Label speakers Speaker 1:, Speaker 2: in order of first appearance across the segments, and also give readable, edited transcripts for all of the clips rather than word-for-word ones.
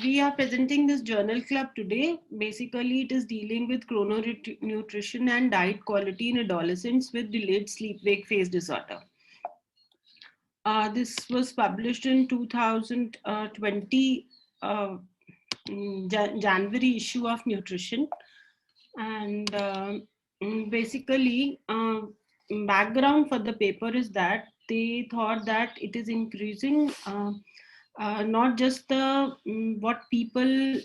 Speaker 1: we are presenting this journal club today. Basically, it is dealing with chrononutrition and diet quality in adolescents with delayed sleep-wake phase disorder. This was published in 2020 January issue of Nutrition. And basically, background for the paper is that they thought that it is increasing not just the what people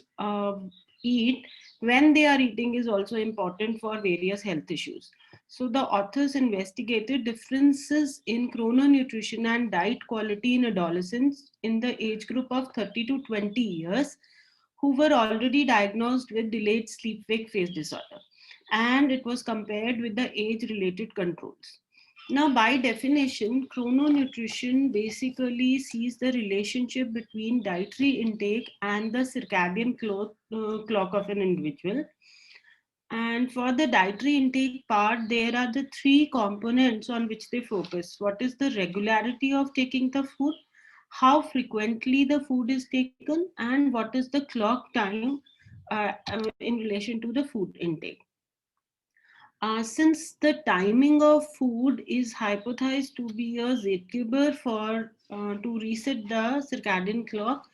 Speaker 1: eat, when they are eating is also important for various health issues. So the authors investigated differences in chrononutrition and diet quality in adolescents in the age group of 30 to 20 years who were already diagnosed with delayed sleep wake phase disorder, and it was compared with the age related controls. Now, by definition, chrononutrition basically sees the relationship between dietary intake and the circadian clock of an individual. And for the dietary intake part, there are the three components on which they focus. What is the regularity of taking the food, how frequently the food is taken, and what is the clock time in relation to the food intake. Since the timing of food is hypothesized to be a gatekeeper for to reset the circadian clock,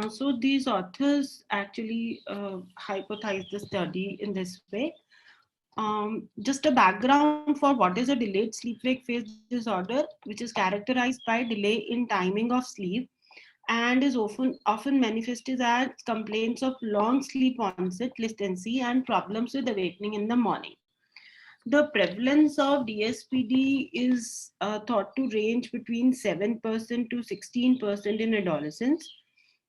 Speaker 1: so these authors actually hypothesized the study in this way. Just a background for what is a delayed sleep-wake phase disorder, which is characterized by delay in timing of sleep and is often manifested as complaints of long sleep onset, latency, and problems with awakening in the morning. The prevalence of DSPD is thought to range between 7% to 16% in adolescents.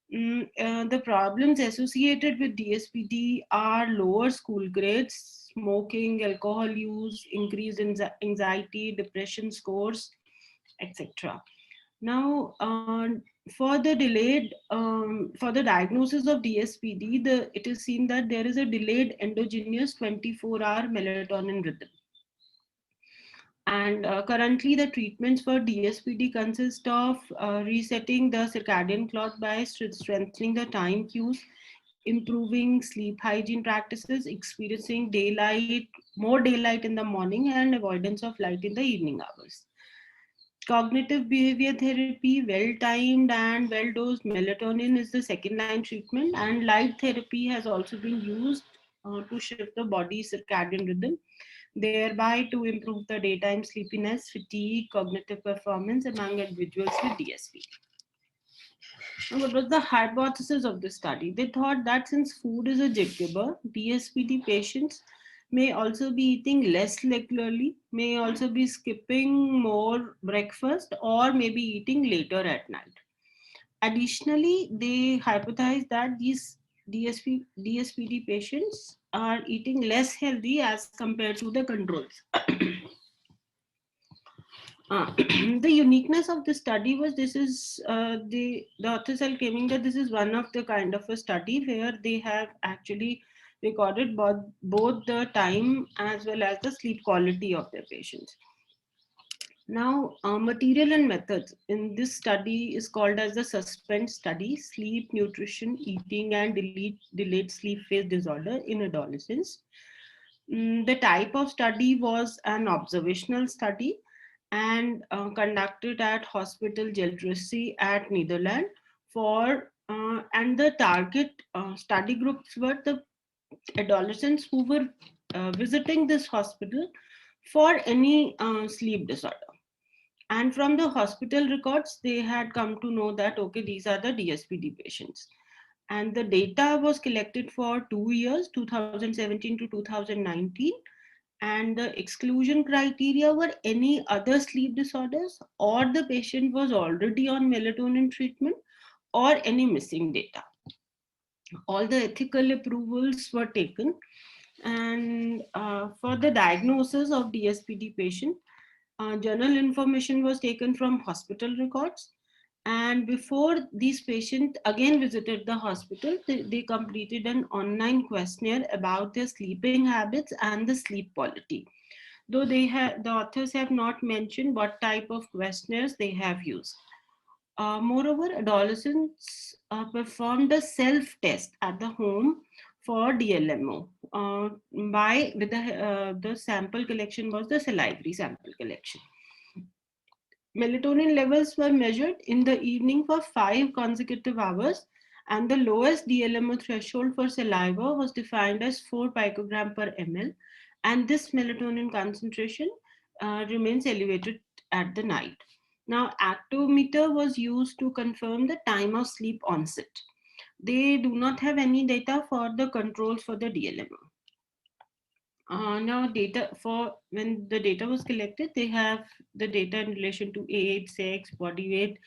Speaker 1: The problems associated with DSPD are lower school grades, smoking, alcohol use, increased anxiety, depression scores, etc. Now, for the diagnosis of DSPD, it is seen that there is a delayed endogenous 24-hour melatonin rhythm. And currently, the treatments for DSPD consist of resetting the circadian clock by strengthening the time cues, improving sleep hygiene practices, experiencing more daylight in the morning, and avoidance of light in the evening hours. Cognitive behavior therapy, well timed and well dosed melatonin is the second line treatment, and light therapy has also been used to shift the body's circadian rhythm, thereby to improve the daytime sleepiness, fatigue, cognitive performance among individuals with DSP. Now, what was the hypothesis of this study? They thought that since food is a gatekeeper, DSPD patients may also be eating less regularly, may also be skipping more breakfast, or maybe eating later at night. Additionally, they hypothesized that these DSPD patients are eating less healthy as compared to the controls. The uniqueness of the study was this is the authors are claiming that this is one of the kind of a study where they have actually recorded both the time as well as the sleep quality of their patients. Now, material and methods in this study is called as the SUSPEND study, sleep, nutrition, eating, and delayed sleep phase disorder in adolescents. The type of study was an observational study and conducted at Hospital Geldressy at Netherlands and the target study groups were the adolescents who were visiting this hospital for any sleep disorder. And from the hospital records, they had come to know that, okay, these are the DSPD patients. And the data was collected for 2 years, 2017 to 2019. And the exclusion criteria were any other sleep disorders, or the patient was already on melatonin treatment, or any missing data. All the ethical approvals were taken. And for the diagnosis of DSPD patient, journal information was taken from hospital records. And before these patients again visited the hospital, they completed an online questionnaire about their sleeping habits and the sleep quality. Though the authors have not mentioned what type of questionnaires they have used. Moreover, adolescents performed a self-test at the home for DLMO. By with the sample collection was the salivary sample collection. Melatonin levels were measured in the evening for 5 consecutive hours, and the lowest DLMO threshold for saliva was defined as 4 picogram per ml, and this melatonin concentration remains elevated at the night. Now, actometer was used to confirm the time of sleep onset. They do not have any data for the controls for the DLMO. Now, data for when the data was collected, they have the data in relation to age, sex, body weight,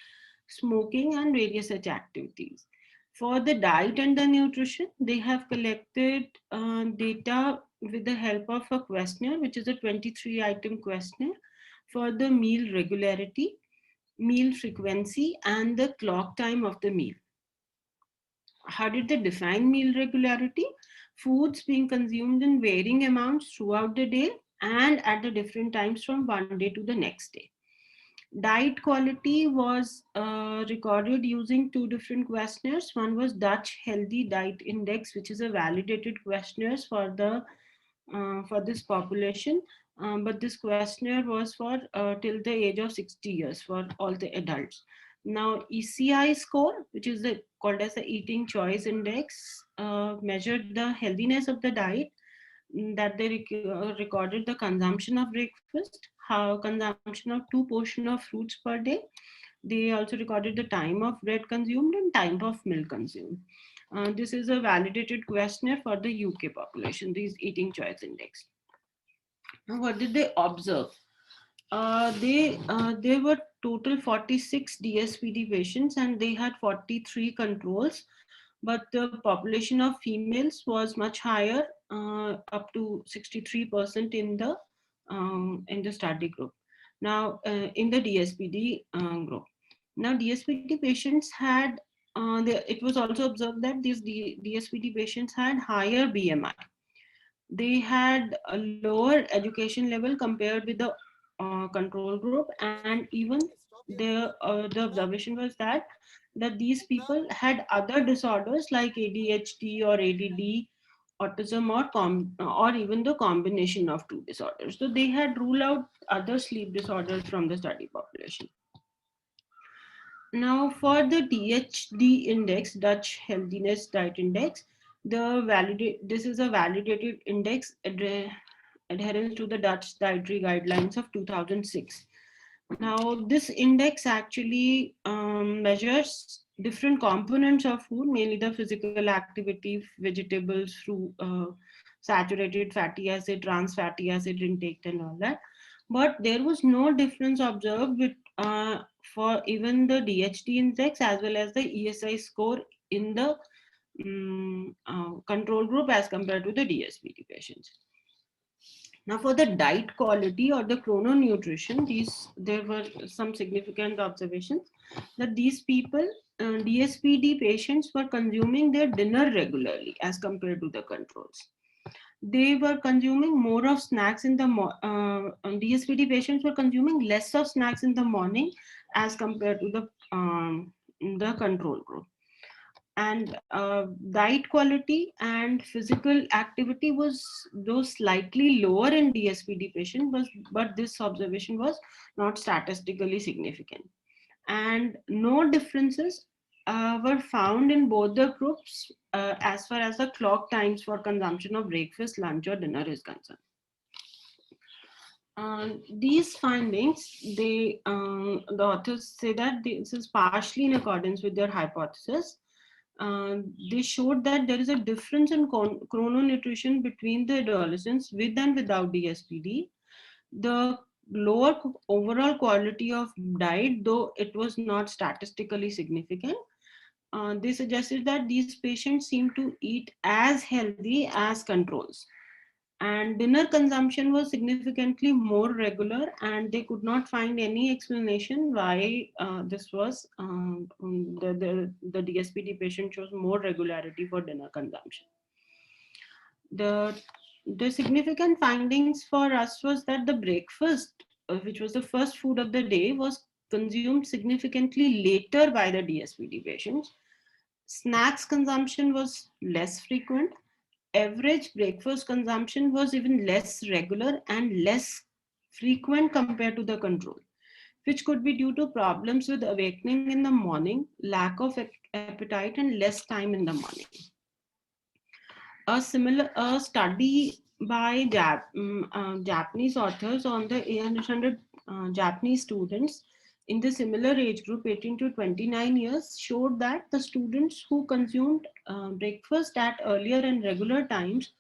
Speaker 1: smoking, and various such activities. For the diet and the nutrition, they have collected data with the help of a questionnaire, which is a 23-item questionnaire for the meal regularity, meal frequency, and the clock time of the meal. How did they define meal regularity? Foods being consumed in varying amounts throughout the day and at the different times from one day to the next day. Diet quality was recorded using two different questionnaires. One was Dutch Healthy Diet Index, which is a validated questionnaire for this population. But this questionnaire was for till the age of 60 years for all the adults. Now, ECI score, which is called as the Eating Choice Index, measured the healthiness of the diet, that they recorded the consumption of breakfast, how consumption of 2 portions of fruits per day. They also recorded the time of bread consumed and time of milk consumed. This is a validated questionnaire for the UK population, these eating choice index. Now, what did they observe? There were total 46 DSPD patients and they had 43 controls, but the population of females was much higher, up to 63% in the study group. Now, in the DSPD group. Now, DSPD patients had, it was also observed that these DSPD patients had higher BMI. They had a lower education level compared with the control group, and even the observation was that these people had other disorders like ADHD or ADD, autism, or even the combination of two disorders. So they had ruled out other sleep disorders from the study population. Now, for the DHD index, Dutch Healthiness Diet Index, this is a validated index adherence to the Dutch dietary guidelines of 2006. Now, this index actually measures different components of food, mainly the physical activity, vegetables, fruit, saturated fatty acid, trans fatty acid intake, and all that. But there was no difference observed for even the DHD index as well as the ESI score in the control group as compared to the DSPD patients. Now, for the diet quality or the chrononutrition, there were some significant observations that these people, DSPD patients, were consuming their dinner regularly as compared to the controls. They were consuming more of snacks in the DSPD patients were consuming less of snacks in the morning as compared to the control group. And diet quality and physical activity was those slightly lower in DSPD patients, but this observation was not statistically significant. And no differences were found in both the groups as far as the clock times for consumption of breakfast, lunch, or dinner is concerned. These findings, the authors say that this is partially in accordance with their hypothesis. They showed that there is a difference in chrononutrition between the adolescents with and without DSPD. The lower overall quality of diet, though it was not statistically significant, they suggested that these patients seem to eat as healthy as controls. And dinner consumption was significantly more regular, and they could not find any explanation why this was the DSPD patient shows more regularity for dinner consumption. The significant findings for us was that the breakfast, which was the first food of the day, was consumed significantly later by the DSPD patients. Snacks consumption was less frequent. Average breakfast consumption was even less regular and less frequent compared to the control, which could be due to problems with awakening in the morning, lack of appetite, and less time in the morning. A study by Japanese authors on the 800 Japanese students in the similar age group, 18 to 29 years, showed that the students who consumed breakfast at earlier and regular times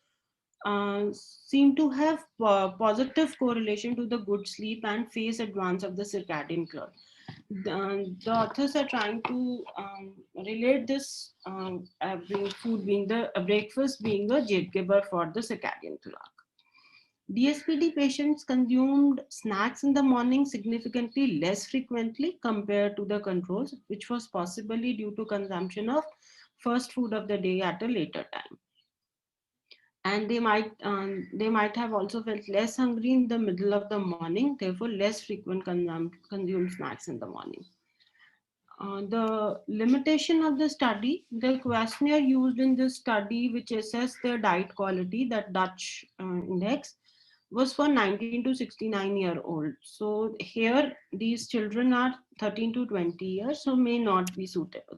Speaker 1: seem to have positive correlation to the good sleep and phase advance of the circadian clock. The authors are trying to relate this food being the breakfast being a gatekeeper for the circadian clock. DSPD patients consumed snacks in the morning significantly less frequently compared to the controls, which was possibly due to consumption of first food of the day at a later time. And they might have also felt less hungry in the middle of the morning, therefore less frequent consume snacks in the morning. The limitation of the study, the questionnaire used in this study, which assessed their diet quality, that Dutch index, was for 19 to 69-year-old. So here, these children are 13 to 20 years, so may not be suitable.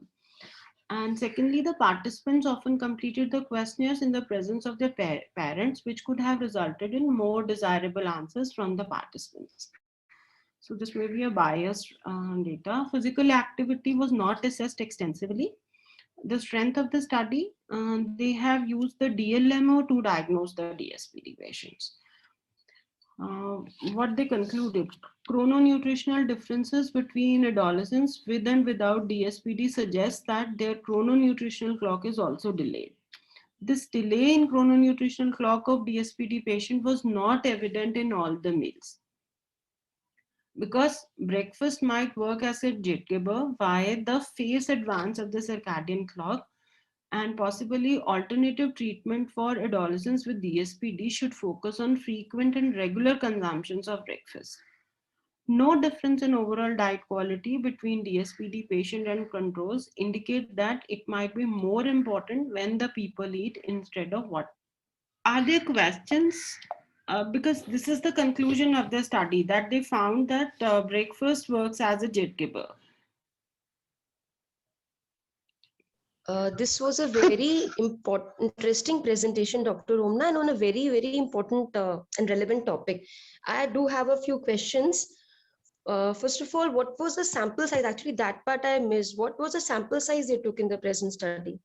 Speaker 1: And secondly, the participants often completed the questionnaires in the presence of their parents, which could have resulted in more desirable answers from the participants. So this may be a biased data. Physical activity was not assessed extensively. The strength of the study, they have used the DLMO to diagnose the DSPD patients. What they concluded, chrononutritional differences between adolescents with and without DSPD suggests that their chrononutritional clock is also delayed. This delay in chrononutritional clock of DSPD patient was not evident in all the meals, because breakfast might work as a gatekeeper via the phase advance of the circadian clock, and possibly alternative treatment for adolescents with DSPD should focus on frequent and regular consumptions of breakfast. No difference in overall diet quality between DSPD patient and controls indicate that it might be more important when the people eat instead of what. Are there questions? Because this is the conclusion of the study, that they found that breakfast works as a gatekeeper.
Speaker 2: This was a very interesting presentation, Dr. Omna, and on a very, very important and relevant topic. I do have a few questions. First of all, what was the sample size? Actually, that part I missed. What was the sample size they took in the present study?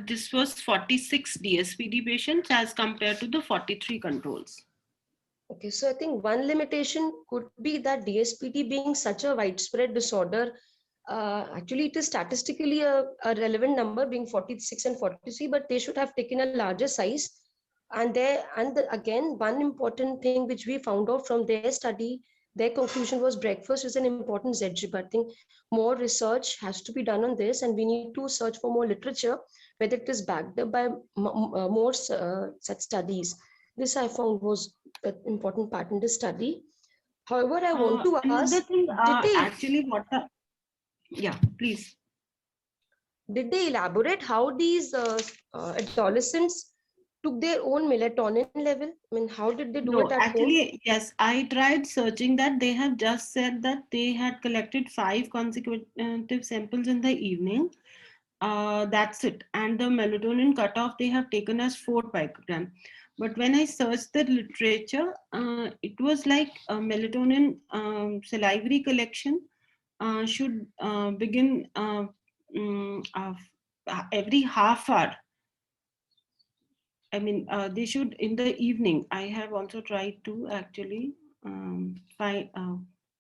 Speaker 1: This was 46 DSPD patients as compared to the 43 controls.
Speaker 2: Okay, so I think one limitation could be that DSPD being such a widespread disorder, actually it is statistically a relevant number being 46 and 43, but they should have taken a larger size. And again, one important thing which we found out from their study, their conclusion was breakfast is an important ZGB. I think more research has to be done on this, and we need to search for more literature, whether it is backed up by more such studies. This I found was an important part in the study. However, I want to ask,
Speaker 1: thing,
Speaker 2: did they
Speaker 1: actually what the, yeah, please.
Speaker 2: Did they elaborate how these adolescents took their own melatonin level? I mean, how did they do it at home?
Speaker 1: Yes, I tried searching that. They have just said that they had collected 5 consecutive samples in the evening. That's it. And the melatonin cutoff they have taken as 4 picogram. But when I searched the literature, it was like melatonin salivary collection should begin every half hour. I mean, they should in the evening. I have also tried to actually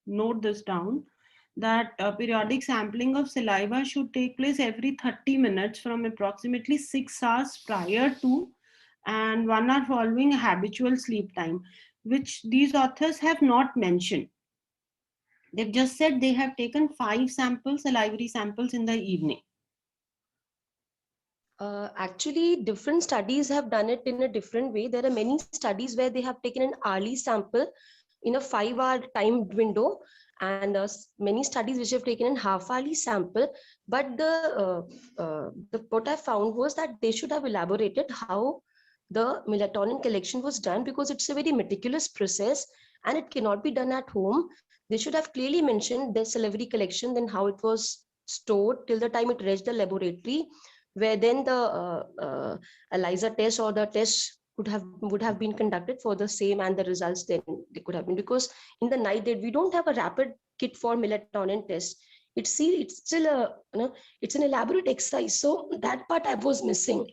Speaker 1: note this down, that periodic sampling of saliva should take place every 30 minutes from approximately 6 hours prior to and 1 hour following habitual sleep time, which these authors have not mentioned. They've just said they have taken 5 samples, salivary samples in the evening.
Speaker 2: Actually, different studies have done it in a different way. There are many studies where they have taken an hourly sample in a 5-hour time window, and many studies which have taken a half-hourly sample. But what I found was that they should have elaborated how the melatonin collection was done, because it's a very meticulous process and it cannot be done at home. They should have clearly mentioned the salivary collection, then how it was stored till the time it reached the laboratory, where then the ELISA test or the test would have been conducted for the same, and the results then they could have been, because in the night that we don't have a rapid kit for melatonin test. It's still a, it's an elaborate exercise, so that part I was missing.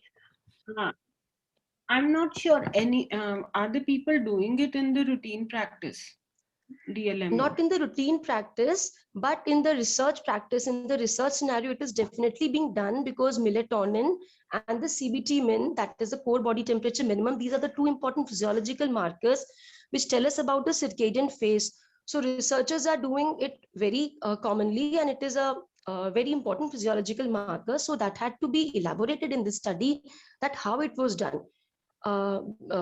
Speaker 1: I'm not sure any are the people doing it in the routine practice, DLMO?
Speaker 2: Not in the routine practice, but in the research practice. In the research scenario, it is definitely being done, because melatonin and the CBT min, that is the core body temperature minimum, these are the two important physiological markers which tell us about the circadian phase. So researchers are doing it very commonly, and it is a very important physiological marker. So that had to be elaborated in this study, that how it was done.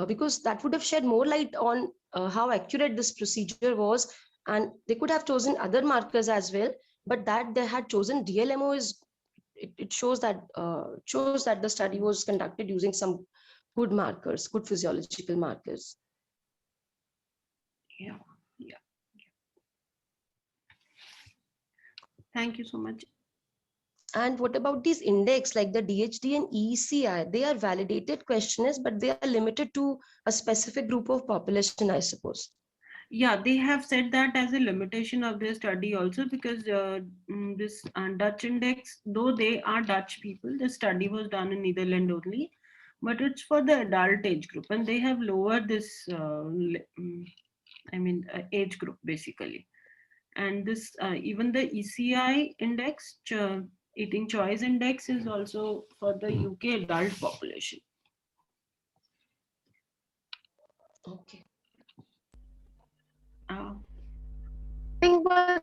Speaker 2: Because that would have shed more light on how accurate this procedure was, and they could have chosen other markers as well, but that they had chosen DLMO is, it shows that the study was conducted using some good markers, good physiological markers.
Speaker 1: Yeah. Thank you so much.
Speaker 2: And what about these index like the DHD and ECI? They are validated questionnaires, but they are limited to a specific group of population, I suppose.
Speaker 1: Yeah, they have said that as a limitation of their study also, because this Dutch index, though they are Dutch people, the study was done in Netherlands only, but it's for the adult age group, and they have lowered this, age group basically. And this, even the ECI index, eating choice index, is also for the UK adult population.
Speaker 2: Okay.
Speaker 3: I think it was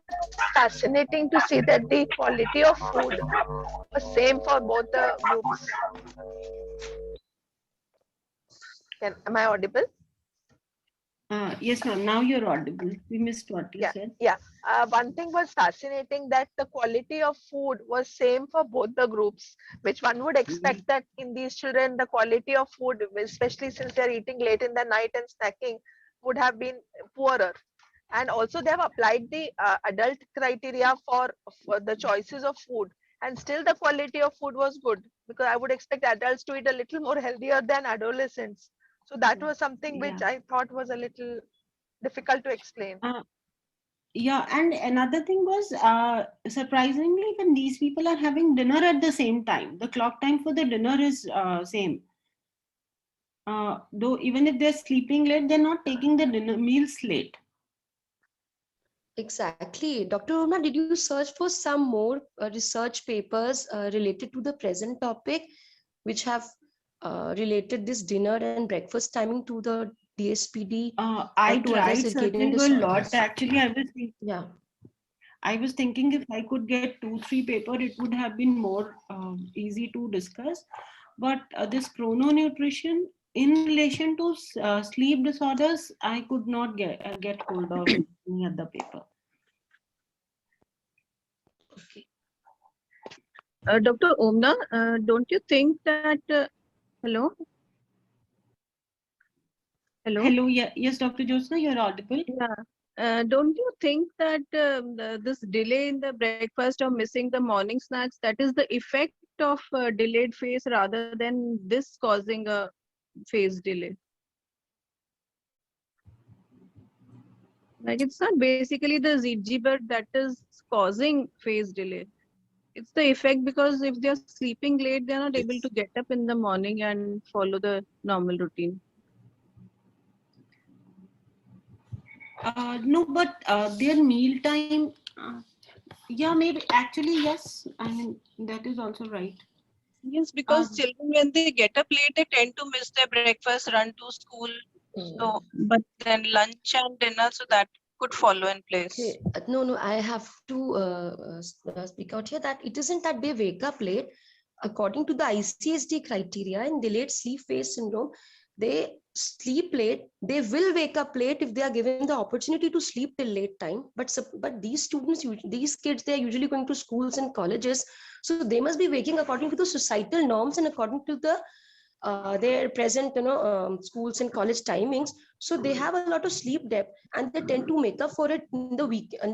Speaker 3: fascinating to see that the quality of food was same for both the groups. Am I audible?
Speaker 1: Yes, ma'am. Now you're audible. We missed what you said.
Speaker 3: Yeah. One thing was fascinating, that the quality of food was same for both the groups, which one would expect that in these children, the quality of food, especially since they're eating late in the night and snacking, would have been poorer. And also they have applied the adult criteria for the choices of food, and still the quality of food was good, because I would expect adults to eat a little more healthier than adolescents. So that was something which I thought was a little difficult to explain.
Speaker 1: Yeah, and another thing was, surprisingly, when these people are having dinner at the same time, the clock time for the dinner is same. Though even if they're sleeping late, they're not taking the dinner meals late.
Speaker 2: Exactly. Dr. Omna, did you search for some more research papers related to the present topic, which have related this dinner and breakfast timing to the DSPD?
Speaker 1: I tried searching a lot. Actually, I was thinking if I could get 2-3 papers, it would have been more easy to discuss. But this chrononutrition in relation to sleep disorders, I could not get hold of any other paper.
Speaker 2: Okay.
Speaker 4: Dr. Omna, don't you think that hello?
Speaker 1: Hello, yeah, yes, Dr. Jyotsna, you're audible.
Speaker 4: Yeah. Don't you think that this delay in the breakfast or missing the morning snacks, that is the effect of delayed phase rather than this causing a phase delay? Like, it's not basically the ZG, that is causing phase delay. It's the effect, because if they're sleeping late, they're not able to get up in the morning and follow the normal routine.
Speaker 1: No, but their meal time, yeah, maybe actually, yes. I mean, that is also right.
Speaker 4: Yes, because children, when they get up late, they tend to miss their breakfast, run to school. So, but then lunch and dinner, so that could follow in place.
Speaker 2: Okay. No, I have to speak out here that it isn't that they wake up late, according to the ICSD criteria in delayed sleep phase syndrome, they sleep late, they will wake up late if they are given the opportunity to sleep till late time. But these students, these kids, they are usually going to schools and colleges, so they must be waking according to the societal norms and according to the their present schools and college timings. So they have a lot of sleep debt, and they tend to make up for it in the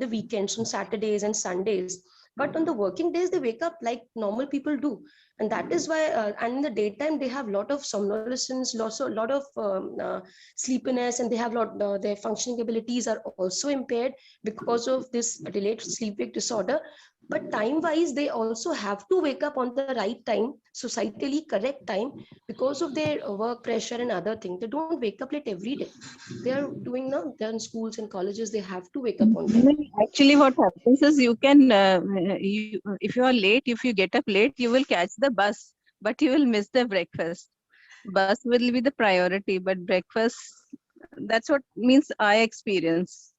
Speaker 2: weekends, on Saturdays and Sundays. But on the working days, they wake up like normal people do, and that is why and in the daytime they have a lot of somnolence, lot of sleepiness, and they have their functioning abilities are also impaired because of this delayed sleep wake disorder. But time wise, they also have to wake up on the right time, societally correct time, because of their work pressure and other things. They don't wake up late every day. They are doing now, they're in schools and colleges, they have to wake up on time.
Speaker 4: Actually, what happens is you can, if you are late, if you get up late, you will catch the bus, but you will miss the breakfast. Bus will be the priority, but breakfast, that's what means I experience.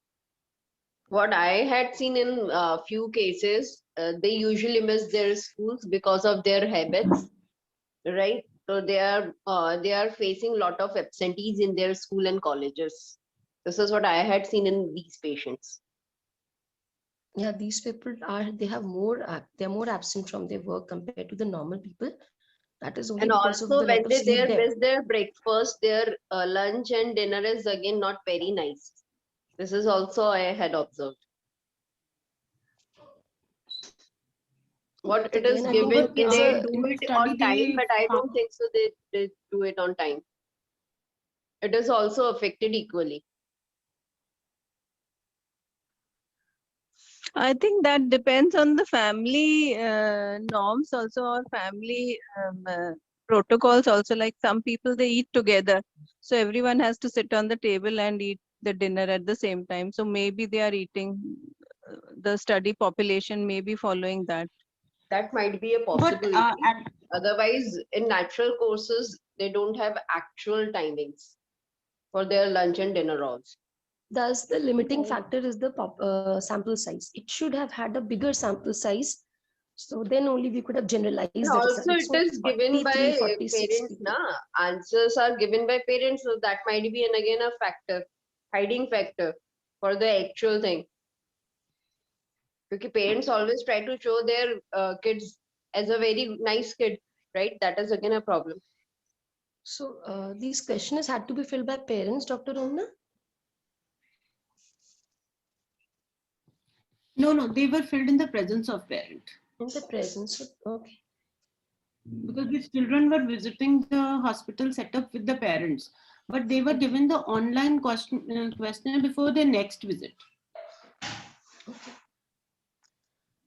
Speaker 5: What I had seen in a few cases, they usually miss their schools because of their habits, right? So they are facing a lot of absentees in their school and colleges. This is what I had seen in these patients.
Speaker 2: Yeah, these people they're more absent from their work compared to the normal people. That is only
Speaker 5: And
Speaker 2: because of
Speaker 5: also
Speaker 2: the
Speaker 5: when
Speaker 2: lot of
Speaker 5: they
Speaker 2: sleep debt.
Speaker 5: miss their breakfast, their lunch and dinner is again not very nice. This is also I had observed. What
Speaker 2: But
Speaker 5: it is
Speaker 2: again, I think
Speaker 5: given,
Speaker 2: it's
Speaker 5: they
Speaker 2: a
Speaker 5: do
Speaker 1: in the
Speaker 5: it
Speaker 1: study
Speaker 5: on time,
Speaker 1: they
Speaker 5: but I don't
Speaker 1: found-
Speaker 5: think so they do it on time. It is also affected equally.
Speaker 4: I think that depends on the family norms also, or family protocols also. Like some people, they eat together. So everyone has to sit on the table and eat the dinner at the same time. So maybe they are eating, the study population may be following that.
Speaker 5: That might be a
Speaker 1: but
Speaker 5: possibility. Otherwise, in natural courses, they don't have actual timings for their lunch and dinner also.
Speaker 2: thus the limiting factor is the sample size. It should have had a bigger sample size. So then only we could have generalized
Speaker 5: And
Speaker 2: the
Speaker 5: also
Speaker 2: results.
Speaker 5: it is given by
Speaker 2: 46
Speaker 5: parents,
Speaker 2: people.
Speaker 5: answers are given by parents, so that might be and again a factor, hiding factor for the actual thing. Because parents always try to show their kids as a very nice kid, right? That is again a problem.
Speaker 2: So these questionnaires had to be filled by parents, Dr. Omna?
Speaker 1: no, they were filled in the presence of parent.
Speaker 2: In the presence of, okay.
Speaker 1: Because these children were visiting the hospital setup with the parents, but they were given the online questionnaire before their next visit.
Speaker 2: Okay.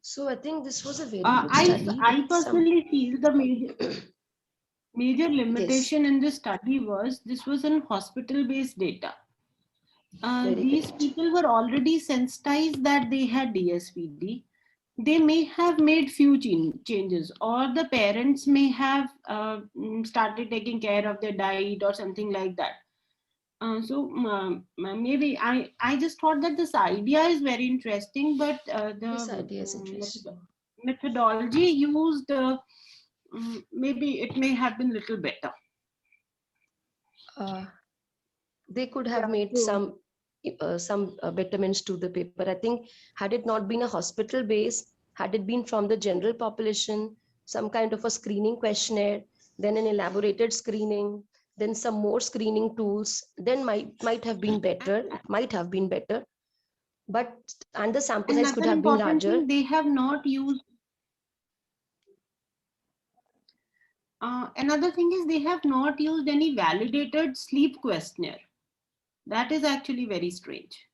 Speaker 2: So I think this was a very good
Speaker 1: I
Speaker 2: study. with some-
Speaker 1: personally feel the major limitation in this study was this was an hospital-based data.
Speaker 2: Very
Speaker 1: These
Speaker 2: correct.
Speaker 1: people were already sensitized that they had DSPD. They may have made few changes, or the parents may have started taking care of their diet or something like that. Maybe I just thought that this idea is very interesting, but
Speaker 2: This
Speaker 1: the
Speaker 2: idea is interesting.
Speaker 1: methodology used maybe it may have been little better.
Speaker 2: They could have
Speaker 3: Yeah,
Speaker 2: made
Speaker 3: true.
Speaker 2: some betterments to the paper. I think had it not been a hospital base, had it been from the general population, some kind of a screening questionnaire, then an elaborated screening, then some more screening tools, then might have been better. It might have been better. But and the sample size could
Speaker 1: Another
Speaker 2: have been
Speaker 1: important
Speaker 2: larger.
Speaker 1: thing, they have not used. Another thing is they have not used any validated sleep questionnaire. That is actually very strange.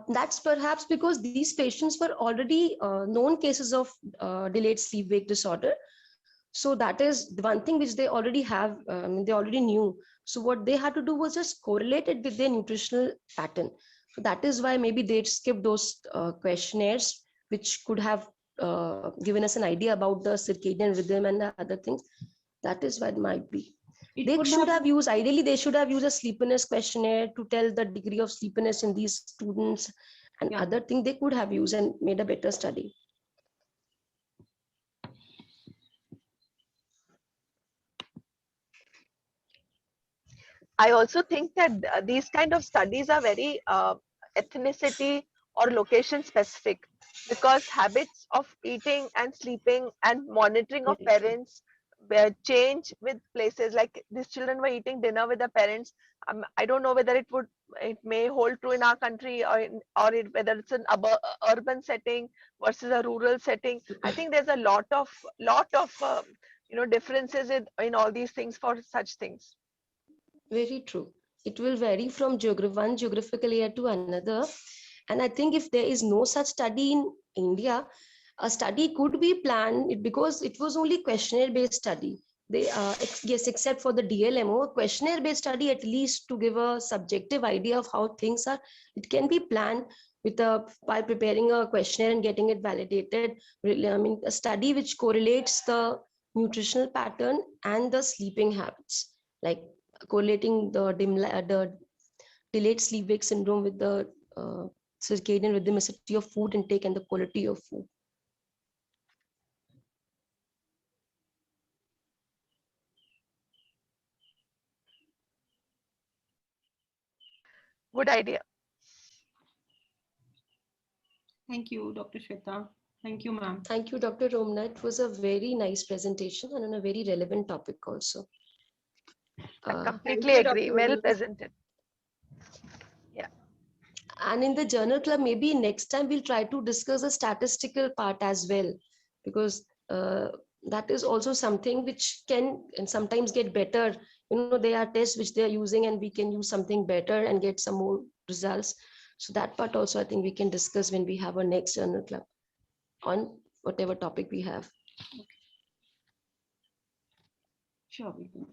Speaker 2: That's perhaps because these patients were already known cases of delayed sleep wake disorder. So that is the one thing which they already have, they already knew. So what they had to do was just correlate it with their nutritional pattern. So that is why maybe they skipped those questionnaires, which could have given us an idea about the circadian rhythm and the other things. That is why it might be. They should have used, ideally, they should have used a sleepiness questionnaire to tell the degree of sleepiness in these students, and other thing they could have used and made a better study.
Speaker 3: I also think that these kind of studies are very ethnicity or location specific, because habits of eating and sleeping and monitoring of
Speaker 2: Very true.
Speaker 3: parents change with places. Like these children were eating dinner with their parents. I don't know whether it may hold true in our country, whether it's an urban setting versus a rural setting. I think there's a lot of differences in all these things for such things.
Speaker 2: Very true. It will vary from one geographical area to another. And I think if there is no such study in India, a study could be planned because it was only questionnaire-based study. Yes, except for the DLMO, a questionnaire-based study at least to give a subjective idea of how things are. It can be planned by preparing a questionnaire and getting it validated. I mean, a study which correlates the nutritional pattern and the sleeping habits, like correlating the delayed sleep wake syndrome with the circadian rhythmicity of food intake and the quality of food.
Speaker 3: Good idea.
Speaker 1: Thank you, Dr. Shweta. Thank you, ma'am.
Speaker 2: Thank you, Dr. Romna. It was a very nice presentation and on a very relevant topic also.
Speaker 3: I completely
Speaker 1: Thank you,
Speaker 3: agree.
Speaker 1: Dr.
Speaker 3: Well
Speaker 1: Romna.
Speaker 3: presented.
Speaker 2: And in the journal club, maybe next time we'll try to discuss the statistical part as well, because that is also something which can and sometimes get better. There are tests which they are using and we can use something better and get some more results. So that part also I think we can discuss when we have our next journal club on whatever topic we have.
Speaker 1: Sure, we can.